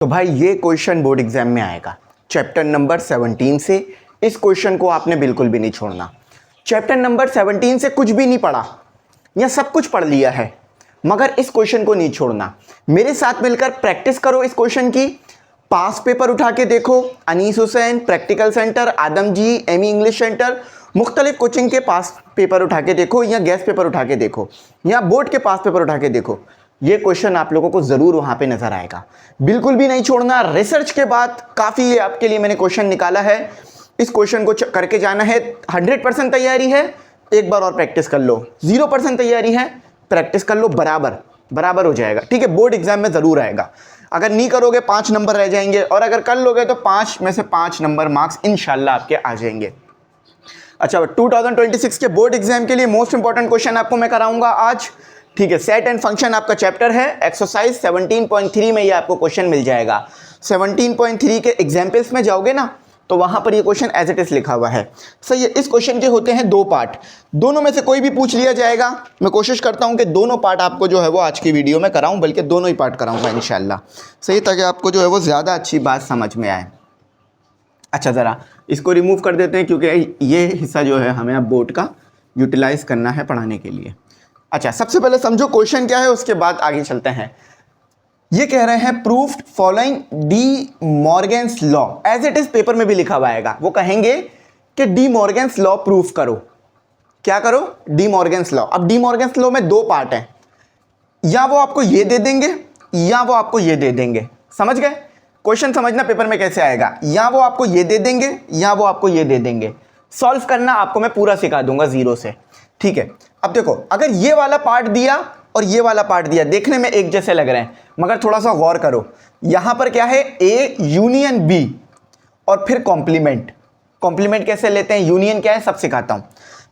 तो भाई ये क्वेश्चन बोर्ड एग्जाम में आएगा चैप्टर नंबर 17 से। इस क्वेश्चन को आपने बिल्कुल भी नहीं छोड़ना। चैप्टर नंबर 17 से कुछ भी नहीं पढ़ा या सब कुछ पढ़ लिया है, मगर इस क्वेश्चन को नहीं छोड़ना। मेरे साथ मिलकर प्रैक्टिस करो इस क्वेश्चन की। पास पेपर उठा के देखो, अनीस हुसैन, प्रैक्टिकल सेंटर, आदम जी, एमी इंग्लिश सेंटर, मुख्तलिफ कोचिंग के पास पेपर उठा के देखो, या गैस पेपर उठा के देखो, या बोर्ड के पास पेपर उठा के देखो। ये क्वेश्चन आप लोगों को ज़रूर वहाँ पे नज़र आएगा, बिल्कुल भी नहीं छोड़ना। रिसर्च के बाद काफ़ी आपके लिए मैंने क्वेश्चन निकाला है, इस क्वेश्चन को करके जाना है। 100% तैयारी है, एक बार और प्रैक्टिस कर लो। 0% तैयारी है, प्रैक्टिस कर लो, बराबर बराबर हो जाएगा। ठीक है, बोर्ड एग्जाम में ज़रूर आएगा। अगर नहीं करोगे 5 नंबर रह जाएंगे, और अगर कर लोगे तो 5 में से 5 नंबर मार्क्स इंशाल्लाह आपके आ जाएंगे। अच्छा, 2026 के बोर्ड एग्जाम के लिए मोस्ट इंपॉर्टेंट क्वेश्चन आपको मैं कराऊंगा आज। ठीक है, सेट एंड फंक्शन आपका चैप्टर है, एक्सरसाइज 17.3 में ये आपको क्वेश्चन मिल जाएगा। 17.3 के एग्जाम्पल्स में जाओगे ना, तो वहां पर ये क्वेश्चन एज इट इज लिखा हुआ है। सही है। इस क्वेश्चन के होते हैं 2 पार्ट, दोनों में से कोई भी पूछ लिया जाएगा। मैं कोशिश करता हूं कि दोनों पार्ट आपको जो है वो आज की वीडियो में कराऊं, बल्कि दोनों ही पार्ट कराऊंगा इंशाल्लाह। सही, ताकि आपको जो है वो ज़्यादा अच्छी बात समझ में आए। अच्छा, ज़रा इसको रिमूव कर देते हैं, क्योंकि ये हिस्सा जो है हमें अब बोर्ड का यूटिलाइज करना है पढ़ाने के लिए। अच्छा, सबसे पहले समझो क्वेश्चन क्या है, उसके बाद आगे चलते हैं। ये कह रहे हैं proofed following De Morgan's law, as it is paper में भी लिखा हुआ आएगा। वो कहेंगे कि डी मॉर्गन्स लॉ प्रूफ करो। क्या करो? D Morgan's law. अब डी मॉर्गन्स लॉ में 2 पार्ट हैं, या वो आपको ये दे देंगे या वो आपको ये दे देंगे। समझ गए? क्वेश्चन समझना पेपर में कैसे आएगा, या वो आपको ये दे देंगे या वो आपको ये दे देंगे। सॉल्व करना आपको मैं पूरा सिखा दूंगा 0 से। ठीक है, अब देखो, अगर ये वाला पार्ट दिया और ये वाला पार्ट दिया, देखने में एक जैसे लग रहे हैं, मगर थोड़ा सा गौर करो। यहां पर क्या है? ए यूनियन बी और फिर कॉम्प्लीमेंट। कॉम्प्लीमेंट कैसे लेते हैं, यूनियन क्या है, सब सिखाता हूं।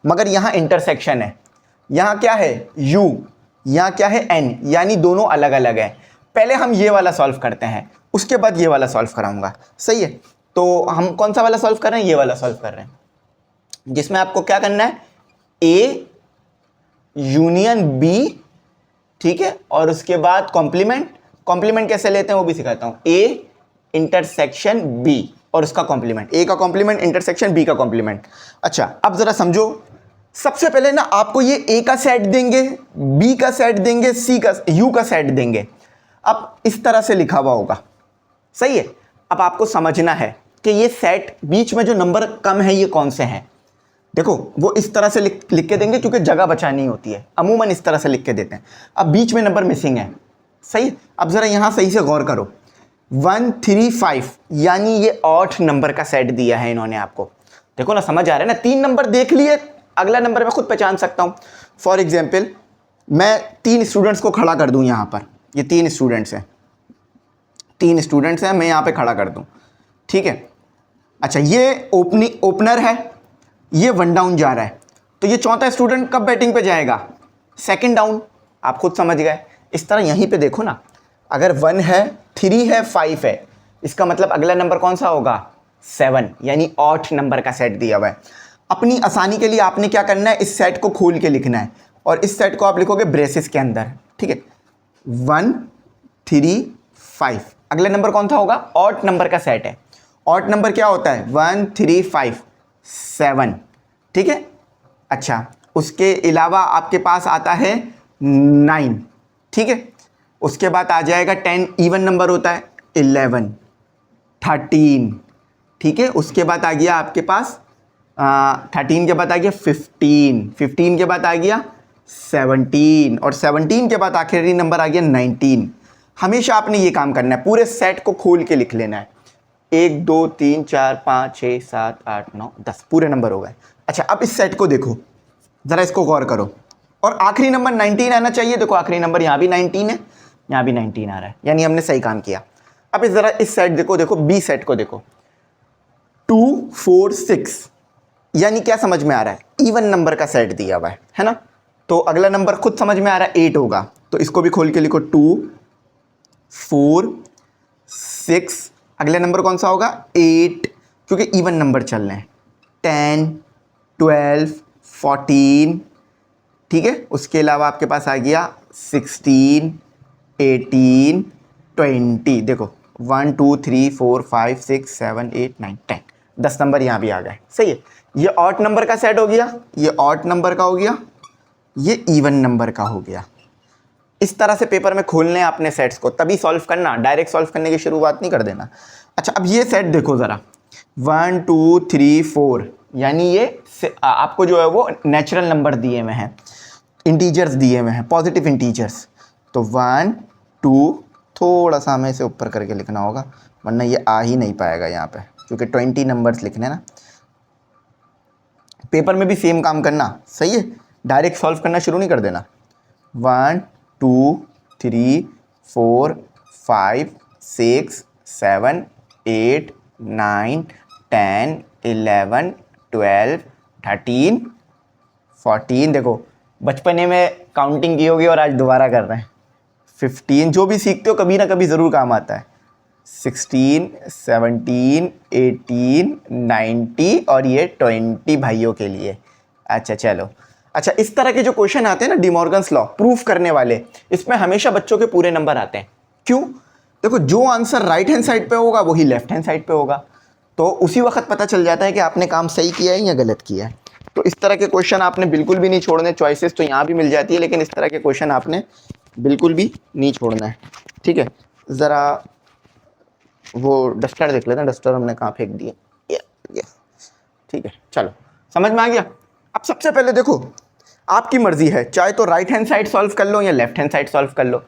मगर यहां इंटरसेक्शन है, यहां क्या है? यू, यहां क्या है? एन, यानी दोनों अलग अलग है। पहले हम ये वाला सॉल्व करते हैं, उसके बाद ये वाला सॉल्व कराऊंगा। सही है, तो हम कौन सा वाला सॉल्व कर रहे हैं? ये वाला सॉल्व कर रहे हैं, जिसमें आपको क्या करना है? ए यूनियन बी, ठीक है, और उसके बाद कॉम्प्लीमेंट। कॉम्प्लीमेंट कैसे लेते हैं वो भी सिखाता हूं। ए इंटरसेक्शन बी और उसका कॉम्प्लीमेंट, ए का कॉम्प्लीमेंट इंटरसेक्शन बी का कॉम्प्लीमेंट। अच्छा, अब जरा समझो। सबसे पहले ना आपको ये ए का सेट देंगे, बी का सेट देंगे, सी का, यू का सेट देंगे। अब इस तरह से लिखा हुआ होगा। सही है। अब आपको समझना है कि ये सेट, बीच में जो नंबर कम है ये कौन से हैं। देखो, वो इस तरह से लिख के देंगे, क्योंकि जगह बचानी होती है, अमूमन इस तरह से लिख के देते हैं। अब बीच में नंबर मिसिंग है। सही। अब जरा यहां सही से गौर करो। 1 3 5, यानी ये 8 नंबर का सेट दिया है इन्होंने आपको। देखो ना, समझ आ रहा है ना? 3 नंबर देख लिए, अगला नंबर मैं खुद पहचान सकता हूं। फॉर एग्जाम्पल, मैं 3 स्टूडेंट्स को खड़ा कर दूं यहां पर। ये 3 स्टूडेंट्स हैं, 3 स्टूडेंट्स हैं, मैं यहां पे खड़ा कर दूं। ठीक है। अच्छा, ये ओपनर है, ये 1 डाउन जा रहा है, तो ये चौथा स्टूडेंट कब बैटिंग पे जाएगा? Second down. आप खुद समझ गए। इस तरह यहीं पे देखो ना, अगर 1 है, 3 है, 5 है, इसका मतलब अगला नंबर कौन सा होगा? 7, यानी 8 नंबर का सेट दिया हुआ है। अपनी आसानी के लिए आपने क्या करना है? इस सेट को खोल के लिखना है, और इस सेट को आप लिखोगे ब्रेसेस के अंदर। ठीक है, 1 3 5, अगला नंबर कौन सा होगा? 8 नंबर का सेट है। 8 नंबर क्या होता है? 1 3 5 7। ठीक है। अच्छा, उसके अलावा आपके पास आता है 9। ठीक है, उसके बाद आ जाएगा 10, इवन नंबर होता है 11 13। ठीक है, उसके बाद आ गया आपके पास 13 के बाद आ गया 15, 15 के बाद आ गया 17, और 17 के बाद आखिरी नंबर आ गया 19। हमेशा आपने ये काम करना है, पूरे सेट को खोल के लिख लेना है। 1 2 3 4 5 6 7 8 9 10 पूरे नंबर हो गए। अच्छा, अब इस सेट को देखो, ज़रा इसको गौर करो, और आखिरी नंबर 19 आना चाहिए। देखो, आखिरी नंबर यहाँ भी 19 है, यहाँ भी 19 आ रहा है, यानी हमने सही काम किया। अब ज़रा इस सेट देखो, देखो बी सेट को देखो, 2 4 6, यानी क्या समझ में आ रहा है? इवन नंबर का सेट दिया हुआ है ना? तो अगला नंबर खुद समझ में आ रहा है, 8 होगा। तो इसको भी खोल के लिखो, 2 4 6, अगला नंबर कौन सा होगा? 8, क्योंकि इवन नंबर चल रहे हैं। 10 12 14। ठीक है, उसके अलावा आपके पास आ गया 16 18 20। देखो, 1 2 3 4 5 6 7 8 9 10, 10 नंबर यहाँ भी आ गए। सही है, ये ऑड नंबर का सेट हो गया, ये ऑड नंबर का हो गया, ये इवन नंबर का हो गया। इस तरह से पेपर में खोलने आपने सेट्स को, तभी सॉल्व करना, डायरेक्ट सॉल्व करने की शुरुआत नहीं कर देना। अच्छा, अब ये सेट देखो ज़रा, 1 2 3 4, यानी ये आपको जो है वो नेचुरल नंबर दिए हुए हैं, इंटीजर्स दिए हुए हैं, पॉजिटिव इंटीजर्स। तो 1 2, थोड़ा सा हमें इसे ऊपर करके लिखना होगा वरना ये आ ही नहीं पाएगा यहाँ पे, क्योंकि 20 नंबर्स लिखने ना। पेपर में भी सेम काम करना, सही है, डायरेक्ट सॉल्व करना शुरू नहीं कर देना। 1 2 3 4 5 6 7 8 9 10 11 12 13 14, देखो बचपने में काउंटिंग की होगी और आज दोबारा कर रहे हैं। 15, जो भी सीखते हो कभी ना कभी ज़रूर काम आता है। 16 17 18 19 और ये 20 भाइयों के लिए। अच्छा चलो, अच्छा इस तरह के जो क्वेश्चन आते हैं ना, डिमॉर्गन्स लॉ प्रूफ करने वाले, इसमें हमेशा बच्चों के पूरे नंबर आते हैं। क्यों? देखो, जो आंसर राइट हैंड साइड पे होगा वही लेफ्ट हैंड साइड पे होगा, तो उसी वक्त पता चल जाता है कि आपने काम सही किया है या गलत किया है। तो इस तरह के क्वेश्चन आपने बिल्कुल भी नहीं छोड़ने। चॉइसेस तो यहाँ भी मिल जाती है, लेकिन इस तरह के क्वेश्चन आपने बिल्कुल भी नहीं छोड़ना है। ठीक है, ज़रा वो डस्टर देख लेते हैं, डस्टर हमने कहाँ फेंक दिए। ठीक है, चलो समझ में आ गया। अब सबसे पहले देखो, आपकी मर्जी है, चाहे तो राइट हैंड साइड सॉल्व कर लो या लेफ्ट हैंड साइड सॉल्व कर लो।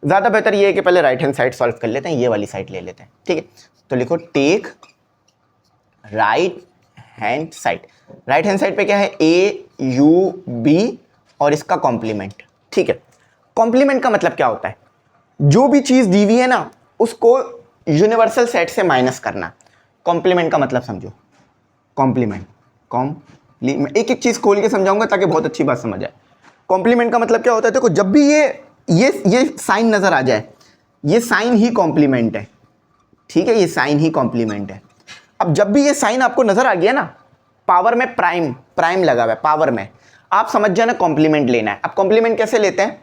ज़्यादा बेहतर ये है कि पहले राइट हैंड साइड सॉल्व कर लेते हैं, ये वाली साइड ले लेते हैं। ठीक है, तो लिखो take right hand side. Right hand side पे क्या है? ए यू बी और इसका कॉम्प्लीमेंट। ठीक है, कॉम्प्लीमेंट का मतलब क्या होता है? जो भी चीज़ दी हुई है ना उसको यूनिवर्सल सेट से माइनस करना। कॉम्प्लीमेंट का मतलब समझो, कॉम्प्लीमेंट एक एक चीज़ खोल के समझाऊंगा ताकि बहुत अच्छी बात समझ आए। कॉम्प्लीमेंट का मतलब क्या होता है? देखो, जब भी ये साइन नज़र आ जाए, ये साइन ही कॉम्प्लीमेंट है। ठीक है, ये साइन ही कॉम्प्लीमेंट है। अब जब भी ये साइन आपको नज़र आ गया ना, पावर में प्राइम लगा हुआ है, पावर में, आप समझ जाना कॉम्प्लीमेंट लेना है। अब कॉम्प्लीमेंट कैसे लेते हैं?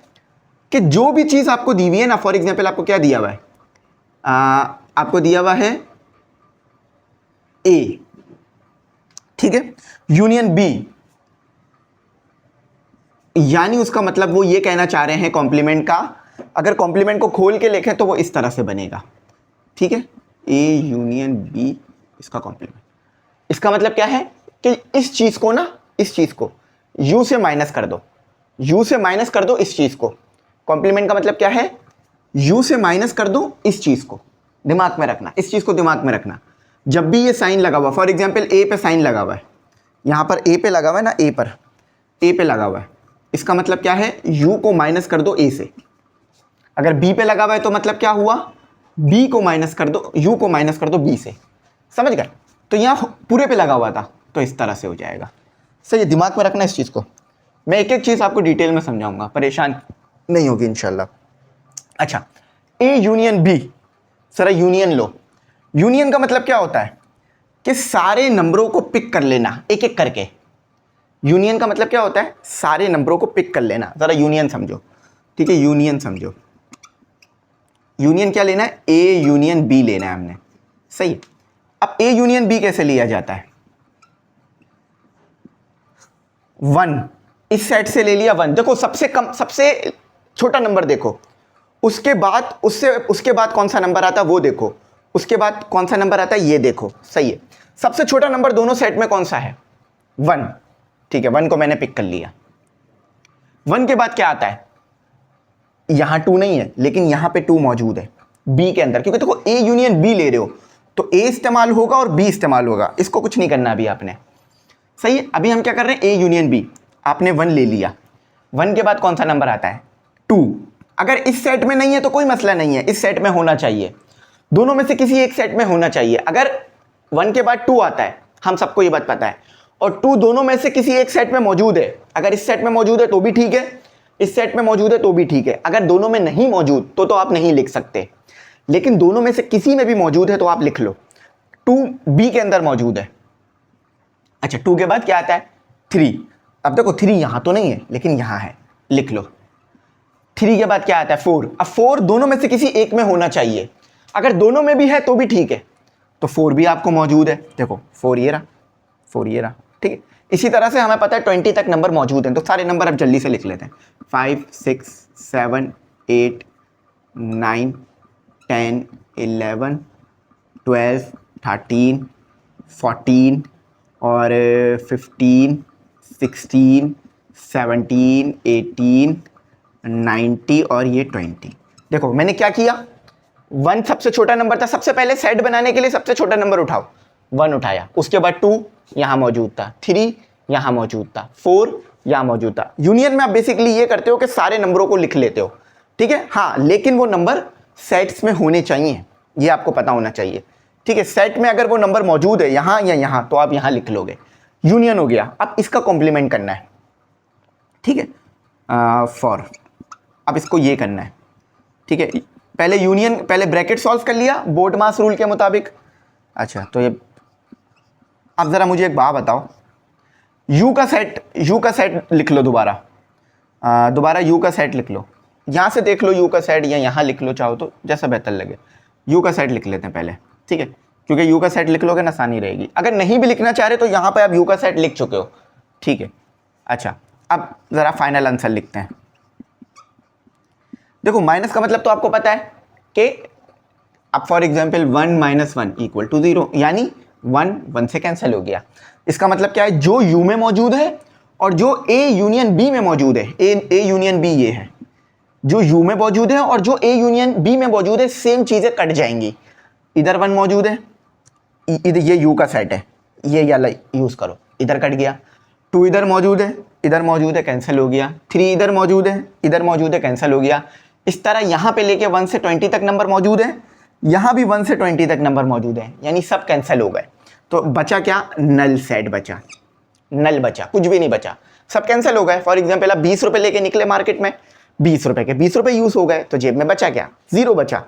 कि जो भी चीज़ आपको दी हुई है ना, फॉर एग्जाम्पल आपको क्या दिया हुआ है? आपको दिया हुआ है ए, ठीक है, यूनियन बी, यानी उसका मतलब वो ये कहना चाह रहे हैं कॉम्प्लीमेंट का, अगर कॉम्प्लीमेंट को खोल के लिखें तो वो इस तरह से बनेगा। ठीक है, ए यूनियन बी, इसका कॉम्प्लीमेंट। इसका मतलब क्या है कि इस चीज को ना, इस चीज को u से माइनस कर दो, u से माइनस कर दो इस चीज को। कॉम्प्लीमेंट का मतलब क्या है? u से माइनस कर दो इस चीज को। दिमाग में रखना, इस चीज को दिमाग में रखना। जब भी ये साइन लगा हुआ, फॉर एग्जाम्पल ए पे साइन लगा हुआ है, यहां पर ए पे लगा हुआ है ना, ए पर, ए पे लगा हुआ है, इसका मतलब क्या है? u को माइनस कर दो a से। अगर b पे लगा हुआ है तो मतलब क्या हुआ? b को माइनस कर दो, u को माइनस कर दो b से। समझ गए? तो यहां पूरे पे लगा हुआ था तो इस तरह से हो जाएगा। सही, दिमाग में रखना इस चीज को। मैं एक एक चीज आपको डिटेल में समझाऊंगा, परेशान नहीं होगी इंशाल्लाह। अच्छा, ए यूनियन बी, जरा यूनियन लो। यूनियन का मतलब क्या होता है? कि सारे नंबरों को पिक कर लेना एक एक करके। यूनियन का मतलब क्या होता है? सारे नंबरों को पिक कर लेना। जरा यूनियन समझो। ठीक है, यूनियन समझो। यूनियन क्या लेना है? ए यूनियन बी लेना है हमने। सही है। अब ए यूनियन बी कैसे लिया जाता है? 1 इस सेट से ले लिया 1। देखो, सबसे कम, सबसे छोटा नंबर देखो, उसके बाद कौन सा नंबर आता है वो देखो, उसके बाद कौन सा नंबर आता है ये देखो। सही है, सबसे छोटा नंबर दोनों सेट में कौन सा है? 1। ठीक है, 1 को मैंने पिक कर लिया। 1 के बाद क्या आता है? यहां 2 नहीं है, लेकिन यहां पे 2 मौजूद है बी के अंदर, क्योंकि देखो ए यूनियन बी ले रहे हो तो ए इस्तेमाल होगा और बी इस्तेमाल होगा। इसको कुछ नहीं करना अभी आपने। सही है, अभी हम क्या कर रहे हैं? A union B. आपने 1 ले लिया, 1 के बाद कौन सा नंबर आता है? 2। अगर इस सेट में नहीं है तो कोई मसला नहीं है, इस सेट में होना चाहिए, दोनों में से किसी एक सेट में होना चाहिए। अगर 1 के बाद 2 आता है, हम सबको ये बात पता है, और 2 दोनों में से किसी एक सेट में मौजूद है, अगर इस सेट में मौजूद है तो भी ठीक है, इस सेट में मौजूद है तो भी ठीक है। अगर दोनों में नहीं मौजूद तो आप नहीं लिख सकते, लेकिन दोनों में से किसी में भी मौजूद है तो आप लिख लो। 2 बी के अंदर मौजूद है। अच्छा, 2 के बाद क्या आता है? 3। अब देखो 3 यहां तो नहीं है लेकिन यहां है, लिख लो। 3 के बाद क्या आता है? 4। अब 4 दोनों में से किसी एक में होना चाहिए। अगर दोनों में भी है तो भी ठीक है, तो 4 भी आपको मौजूद है, देखो 4 ये रहा, 4 ये रहा, ठीक है। इसी तरह से हमें पता है 20 तक नंबर मौजूद हैं, तो सारे नंबर अब जल्दी से लिख लेते हैं। 5 6 7 8 9 10 11 12 13 14 और 15 16 17 18 90 और ये 20। देखो मैंने क्या किया, 1 सबसे छोटा नंबर था, सबसे पहले सेट बनाने के लिए सबसे छोटा नंबर उठाओ, 1 उठाया, उसके बाद 2 यहाँ मौजूद था, 3 यहाँ मौजूद था, 4 यहाँ मौजूद था। यूनियन में आप बेसिकली ये करते हो कि सारे नंबरों को लिख लेते हो, ठीक है। हाँ, लेकिन वो नंबर सेट्स में होने चाहिए, ये आपको पता होना चाहिए, ठीक है। सेट में अगर वो नंबर मौजूद है यहाँ या यहाँ, तो आप यहाँ लिख लोगे, यूनियन हो गया। अब इसका कॉम्प्लीमेंट करना है, ठीक है, फॉर, अब इसको ये करना है, ठीक है। पहले यूनियन, पहले ब्रैकेट सॉल्व कर लिया बोर्ड मास रूल के मुताबिक। अच्छा, तो ये अब ज़रा मुझे एक बात बताओ, यू का सेट लिख लो दोबारा यू का सेट लिख लो, यहाँ से देख लो यू का सेट, या यहाँ लिख लो चाहो तो, जैसा बेहतर लगे। यू का सेट लिख लेते हैं पहले, ठीक है, क्योंकि यू का सेट लिख लोगे ना आसानी रहेगी। अगर नहीं भी लिखना चाह रहे तो यहाँ पे आप यू का सेट लिख चुके हो, ठीक है। अच्छा, अब ज़रा फाइनल आंसर लिखते हैं। देखो माइनस का मतलब तो आपको पता है कि अब फॉर एग्जाम्पल 1 - 1 = 0, यानी 1 से कैंसिल हो गया। इसका मतलब क्या है, जो यू में मौजूद है और जो ए यूनियन बी में मौजूद है, ए यूनियन बी ये है, जो यू में मौजूद है और जो ए यूनियन बी में मौजूद है, सेम चीज़ें कट जाएंगी। इधर 1 मौजूद है, इधर ये यू का सेट है, ये वाला यूज़ करो, इधर कट गया। 2 इधर मौजूद है, इधर मौजूद है, कैंसिल हो गया। 3 इधर मौजूद है, इधर मौजूद है, कैंसिल हो गया। इस तरह यहाँ पे लेके 1 से 20 तक नंबर मौजूद है, यहाँ भी 1 से 20 तक नंबर मौजूद है, यानी सब कैंसिल हो गए। तो बचा क्या, नल सेट बचा, नल बचा, कुछ भी नहीं बचा, सब कैंसिल हो गए। फॉर एग्जाम्पल आप 20 रुपये लेके निकले मार्केट में, 20 रुपये के 20 रुपये यूज़ हो गए, तो जेब में बचा क्या, 0 बचा।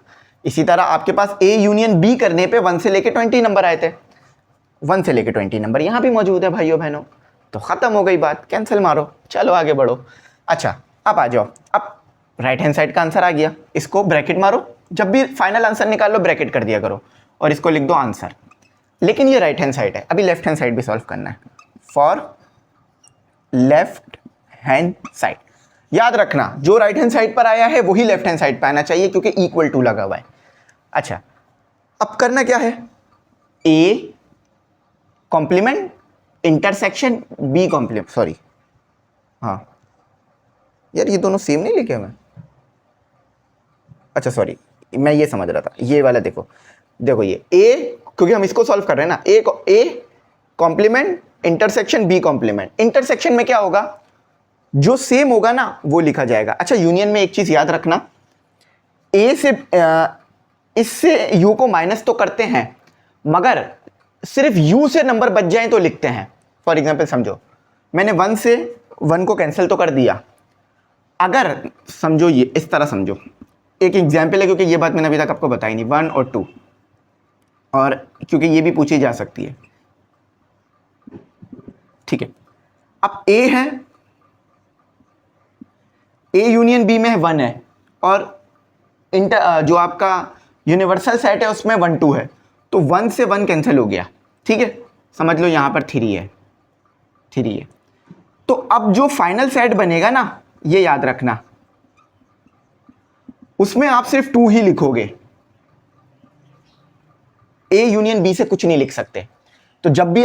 इसी तरह आपके पास ए यूनियन बी करने पे 1 से लेके 20 नंबर आए थे, 1 से लेके 20 नंबर यहाँ भी मौजूद है भाइयों बहनों, तो ख़त्म हो गई बात, कैंसिल मारो, चलो आगे बढ़ो। अच्छा, अब आ जाओ, अब राइट हैंड साइड का आंसर आ गया, इसको ब्रैकेट मारो, जब भी फाइनल आंसर निकाल लो ब्रैकेट कर दिया करो और इसको लिख दो आंसर। लेकिन ये राइट हैंड साइड है, अभी लेफ्ट हैंड साइड भी सॉल्व करना है। फॉर लेफ्ट हैंड साइड, याद रखना जो राइट हैंड साइड पर आया है वही लेफ्ट हैंड साइड पर आना चाहिए, क्योंकि = लगा हुआ है। अच्छा, अब करना क्या है, A complement intersection B complement, sorry हाँ यार ये दोनों सेम नहीं लिखे मैं, अच्छा सॉरी मैं ये समझ रहा था, ये वाला देखो ये ए, क्योंकि हम इसको सॉल्व कर रहे हैं ना, A complement intersection B complement. Intersection में क्या होगा, जो सेम होगा ना वो लिखा जाएगा। अच्छा, यूनियन में एक चीज़ याद रखना, ए से इससे यू को माइनस तो करते हैं, मगर सिर्फ यू से नंबर बच जाए तो लिखते हैं। फॉर एग्जाम्पल समझो, मैंने 1 से 1 को कैंसिल तो कर दिया, अगर समझो ये इस तरह समझो, एक एग्जाम्पल है क्योंकि ये बात मैंने अभी तक आपको बताई नहीं, 1 और 2, और क्योंकि ये भी पूछी जा सकती है, ठीक है। अब ए है, ए यूनियन बी में 1 है, और जो आपका यूनिवर्सल सेट है उसमें 1 2 है, तो 1 से 1 कैंसिल हो गया, ठीक है। समझ लो यहाँ पर 3 है। तो अब जो फाइनल सेट बनेगा ना, ये याद रखना, उसमें आप सिर्फ 2 ही लिखोगे, ए यूनियन बी से कुछ नहीं लिख सकते। तो जब भी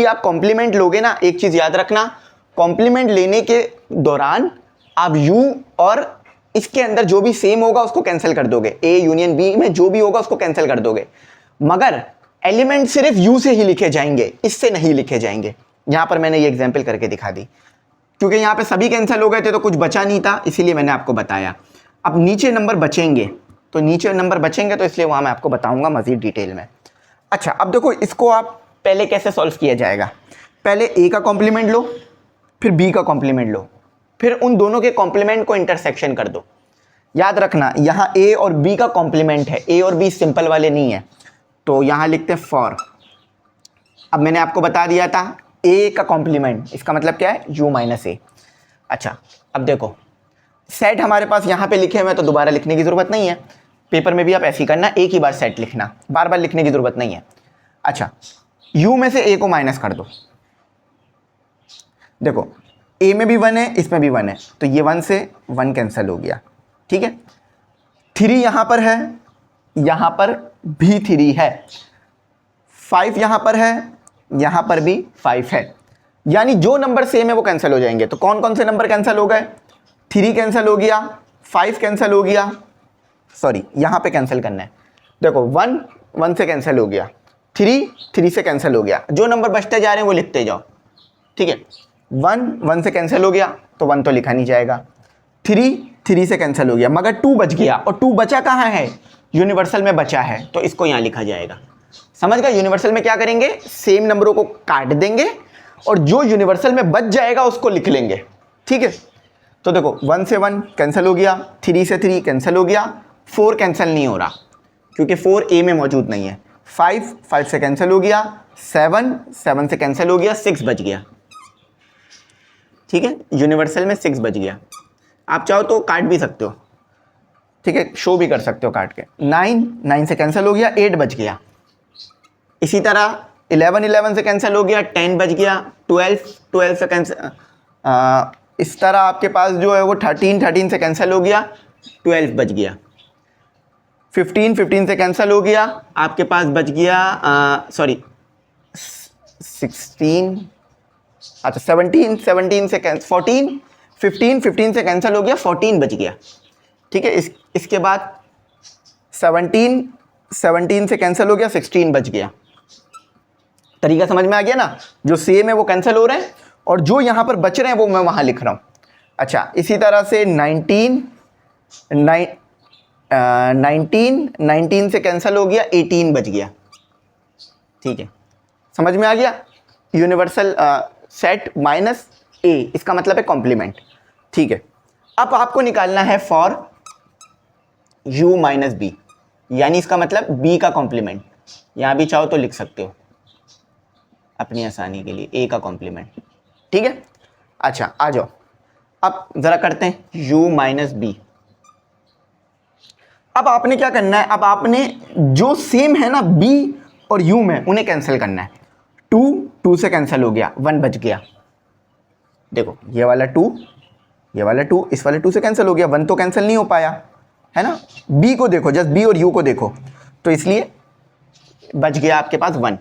आप कॉम्प्लीमेंट लोगे ना, एक चीज याद रखना, कॉम्प्लीमेंट लेने के दौरान आप यू और इसके अंदर जो भी सेम होगा उसको कैंसिल कर दोगे, ए यूनियन बी में जो भी होगा उसको कैंसिल कर दोगे, मगर एलिमेंट सिर्फ यू से ही लिखे जाएंगे, इससे नहीं लिखे जाएंगे। यहां पर मैंने ये एग्जाम्पल करके दिखा दी, क्योंकि यहां पे सभी कैंसिल हो गए थे तो कुछ बचा नहीं था, इसीलिए मैंने आपको बताया। अब नीचे नंबर बचेंगे तो इसलिए वहां मैं आपको बताऊंगा मजीद डिटेल में। अच्छा, अब देखो इसको आप पहले कैसे सॉल्व किया जाएगा, पहले ए का कॉम्प्लीमेंट लो, फिर बी का कॉम्प्लीमेंट लो, फिर उन दोनों के कॉम्प्लीमेंट को इंटरसेक्शन कर दो। याद रखना यहाँ ए और बी का कॉम्प्लीमेंट है, ए और बी सिंपल वाले नहीं है, तो यहाँ लिखते हैं फॉर। अब मैंने आपको बता दिया था ए का कॉम्प्लीमेंट, इसका मतलब क्या है, u - a। अच्छा, अब देखो सेट हमारे पास यहाँ पे लिखे हुए हैं तो दोबारा लिखने की ज़रूरत नहीं है, पेपर में भी आप ऐसे ही करना, एक ही बार सेट लिखना, बार बार लिखने की जरूरत नहीं है। अच्छा, u में से a को माइनस कर दो। देखो a में भी 1 है, इसमें भी 1 है, तो ये 1 से 1 कैंसिल हो गया। ठीक है, 3 यहां पर है, यहां पर भी 3 है, 5 यहां पर है, यहां पर भी 5 है, यानी जो नंबर सेम है वो कैंसिल हो जाएंगे। तो कौन कौन से नंबर कैंसिल हो गए? 3 कैंसिल हो गया, 5 कैंसिल हो गया, सॉरी यहां पे कैंसिल करना है। देखो 1 1 से कैंसिल हो गया, 3 3 से कैंसिल हो गया, जो नंबर बचते जा रहे हैं वो लिखते जाओ। ठीक है, 1 1 से कैंसिल हो गया तो 1 तो लिखा नहीं जाएगा, 3 3 से कैंसिल हो गया, मगर 2 बच गया, और 2 बचा कहाँ है? यूनिवर्सल में बचा है, तो इसको यहाँ लिखा जाएगा। समझ गए? यूनिवर्सल में क्या करेंगे? सेम नंबरों को काट देंगे और जो यूनिवर्सल में बच जाएगा उसको लिख लेंगे। ठीक है, तो देखो 1 से 1 कैंसिल हो गया, 3 से 3 कैंसिल हो गया, 4 कैंसिल नहीं हो रहा क्योंकि 4 ए में मौजूद नहीं है, 5 5 से कैंसिल हो गया, 7 7 से कैंसिल हो गया, 6 बच गया। ठीक है, यूनिवर्सल में 6 बच गया। आप चाहो तो काट भी सकते हो, ठीक है, शो भी कर सकते हो काट के। 9 9 से कैंसिल हो गया, 8 बच गया। इसी तरह 11 11 से कैंसिल हो गया, 10 बच गया, 12 12 से कैंसिल, इस तरह आपके पास जो है वो 13 13 से कैंसिल हो गया, 12 बच गया। 15 15 से कैंसिल हो गया, आपके पास बच गया सॉरी 16, अच्छा 17 17 से 14 15 15 से कैंसिल हो गया, 14 बच गया। ठीक है, इसके बाद 17 17 से कैंसिल हो गया, 16 बच गया। तरीका समझ में आ गया ना? जो सेम है वो कैंसिल हो रहे हैं और जो यहां पर बच रहे हैं वो मैं वहां लिख रहा हूं। अच्छा, इसी तरह से 19 से कैंसिल हो गया, 18 बच गया। ठीक है, समझ में आ गया? यूनिवर्सल सेट माइनस ए, इसका मतलब है कॉम्प्लीमेंट। ठीक है, अब आपको निकालना है फॉर u माइनस बी, यानी इसका मतलब b का कॉम्प्लीमेंट। यहां भी चाहो तो लिख सकते हो अपनी आसानी के लिए, a का कॉम्प्लीमेंट। ठीक है, अच्छा आ जाओ, अब जरा करते हैं u माइनस बी। अब आपने क्या करना है? अब आपने जो सेम है ना b और u में, उन्हें कैंसिल करना है। 2 2 से कैंसिल हो गया, 1 बच गया। देखो ये वाला 2, ये वाला 2 इस वाले 2 से कैंसिल हो गया, 1 तो कैंसिल नहीं हो पाया, है ना? b को देखो, जस्ट b और u को देखो, तो इसलिए बच गया आपके पास 1।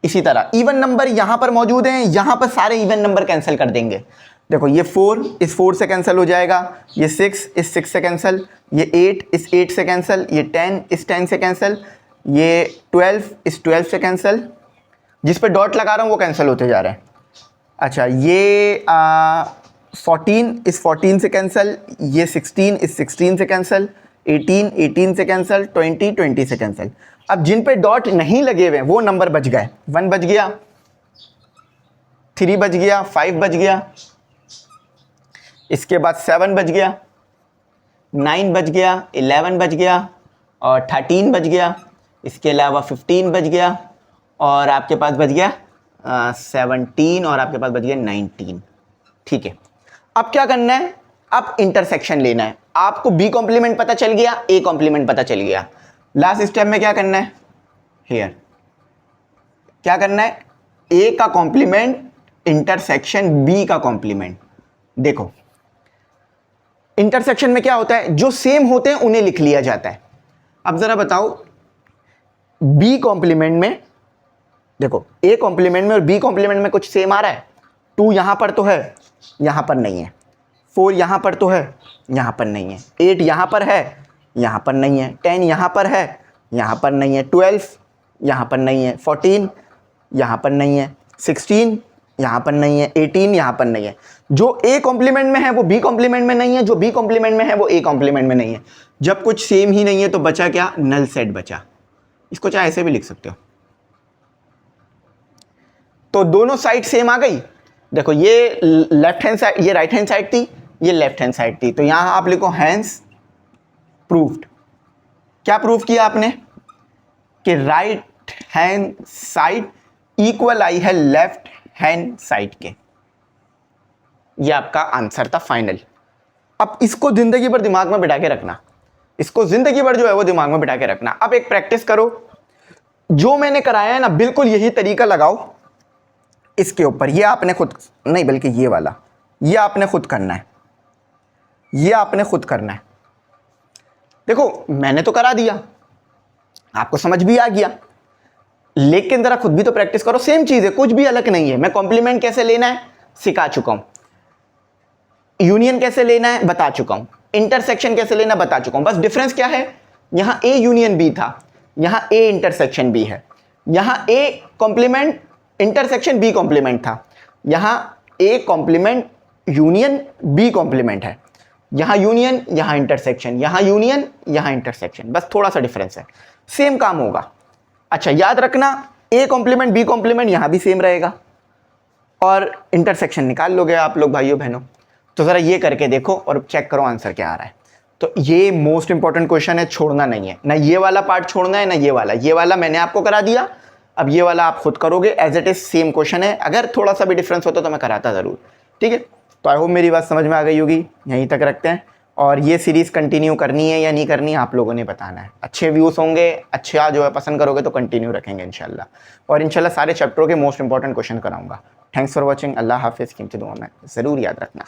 इसी तरह इवन नंबर यहां पर मौजूद हैं, यहां पर सारे इवन नंबर कैंसिल कर देंगे। देखो ये 4 इस 4 से कैंसिल हो जाएगा, ये 6 इस 6 से कैंसिल, ये 8 इस 8 से कैंसिल, ये 10 इस 10 से कैंसिल, ये 12 इस 12 से कैंसिल, जिस पे डॉट लगा रहा हूं वो कैंसिल होते जा रहे हैं। अच्छा, ये 14 इस 14 से कैंसिल, ये 16 इस 16 से कैंसिल, 18 18 से कैंसिल, 20 20 से कैंसिल। अब जिन पे डॉट नहीं लगे हुए वो नंबर बच गए, 1 बच गया, 3 बच गया, 5 बच गया, इसके बाद 7 बच गया, 9 बच गया, 11 बच गया और 13 बच गया, इसके अलावा 15 बच गया और आपके पास बच गया 17 और आपके पास बच गया 19। ठीक है, अब क्या करना है? अब इंटरसेक्शन लेना है। आपको बी कॉम्प्लीमेंट पता चल गया, ए कॉम्प्लीमेंट पता चल गया। लास्ट स्टेप में क्या करना है? हियर क्या करना है? ए का कॉम्प्लीमेंट इंटरसेक्शन बी का कॉम्प्लीमेंट। देखो इंटरसेक्शन में क्या होता है? जो सेम होते हैं उन्हें लिख लिया जाता है। अब जरा बताओ, बी कॉम्प्लीमेंट में देखो, ए कॉम्प्लीमेंट में और बी कॉम्प्लीमेंट में कुछ सेम आ रहा है? 2 यहां पर तो है, यहां पर नहीं है। 4 यहां पर तो है, यहां पर नहीं है। 8 यहां पर है, यहां पर नहीं है। 10 यहां पर है, यहां पर नहीं है। 12 यहां पर नहीं है। 14 यहां पर नहीं है। 16 यहां पर नहीं है। 18 यहां पर नहीं है। जो ए कॉम्प्लीमेंट में है वो बी कॉम्प्लीमेंट में नहीं है, जो बी कॉम्प्लीमेंट में है वो ए कॉम्प्लीमेंट में नहीं है। जब कुछ सेम ही नहीं है तो बचा क्या? नल सेट बचा। इसको चाहे ऐसे भी लिख सकते हो। तो दोनों साइड सेम आ गई। देखो ये लेफ्ट हैंड साइड, ये राइट हैंड साइड थी, ये लेफ्ट हैंड साइड थी, तो यहां आप लिखो हैंस प्रूव्ड। क्या प्रूव किया आपने? कि राइट हैंड साइड इक्वल आई है लेफ्ट हैंड साइड के। ये आपका आंसर था फाइनल। अब इसको जिंदगी भर दिमाग में बिठा के रखना, इसको जिंदगी भर जो है वो दिमाग में बिठा के रखना। अब एक प्रैक्टिस करो, जो मैंने कराया है ना बिल्कुल यही तरीका लगाओ इसके ऊपर। ये आपने खुद नहीं, बल्कि ये वाला, ये आपने खुद करना है, ये आपने खुद करना है। देखो मैंने तो करा दिया, आपको समझ भी आ गया, लेकिन जरा खुद भी तो प्रैक्टिस करो। सेम चीज है, कुछ भी अलग नहीं है। मैं कॉम्प्लीमेंट कैसे लेना है सिखा चुका हूं, यूनियन कैसे लेना है बता चुका हूं, इंटरसेक्शन कैसे लेना बता चुका हूं। बस डिफरेंस क्या है, यहां ए यूनियन बी था, यहां ए इंटरसेक्शन बी है। यहां A complement intersection B complement था, यहां A complement union B complement है। यहां यूनियन, यहां इंटरसेक्शन, यहां यूनियन, यहां इंटरसेक्शन, बस थोड़ा सा डिफरेंस है, सेम काम होगा। अच्छा याद रखना, ए कॉम्प्लीमेंट बी कॉम्प्लीमेंट यहां भी सेम रहेगा, और इंटरसेक्शन निकाल लोगे आप लोग भाइयों बहनों। तो ज़रा ये करके देखो और चेक करो आंसर क्या आ रहा है। तो ये मोस्ट इंपॉर्टेंट क्वेश्चन है, छोड़ना नहीं है ना, ये वाला पार्ट छोड़ना है ना ये वाला। ये वाला मैंने आपको करा दिया, अब ये वाला आप खुद करोगे, as it is same question है। अगर थोड़ा सा भी डिफरेंस होता तो मैं कराता ज़रूर, ठीक है। तो आई होप मेरी बात समझ में आ गई होगी। यहीं तक रखते हैं, और ये सीरीज़ कंटिन्यू करनी है या नहीं करनी है आप लोगों ने बताना है। अच्छे व्यूज़ होंगे, अच्छा जो है पसंद करोगे तो कंटिन्यू रखेंगे इंशाल्लाह, और इंशाल्लाह सारे चैप्टरों के मोस्ट इंपॉर्टेंट क्वेश्चन कराऊंगा। Thanks for watching. अल्लाह हाफिज़। कीमती दुआ में ज़रूर याद रखना।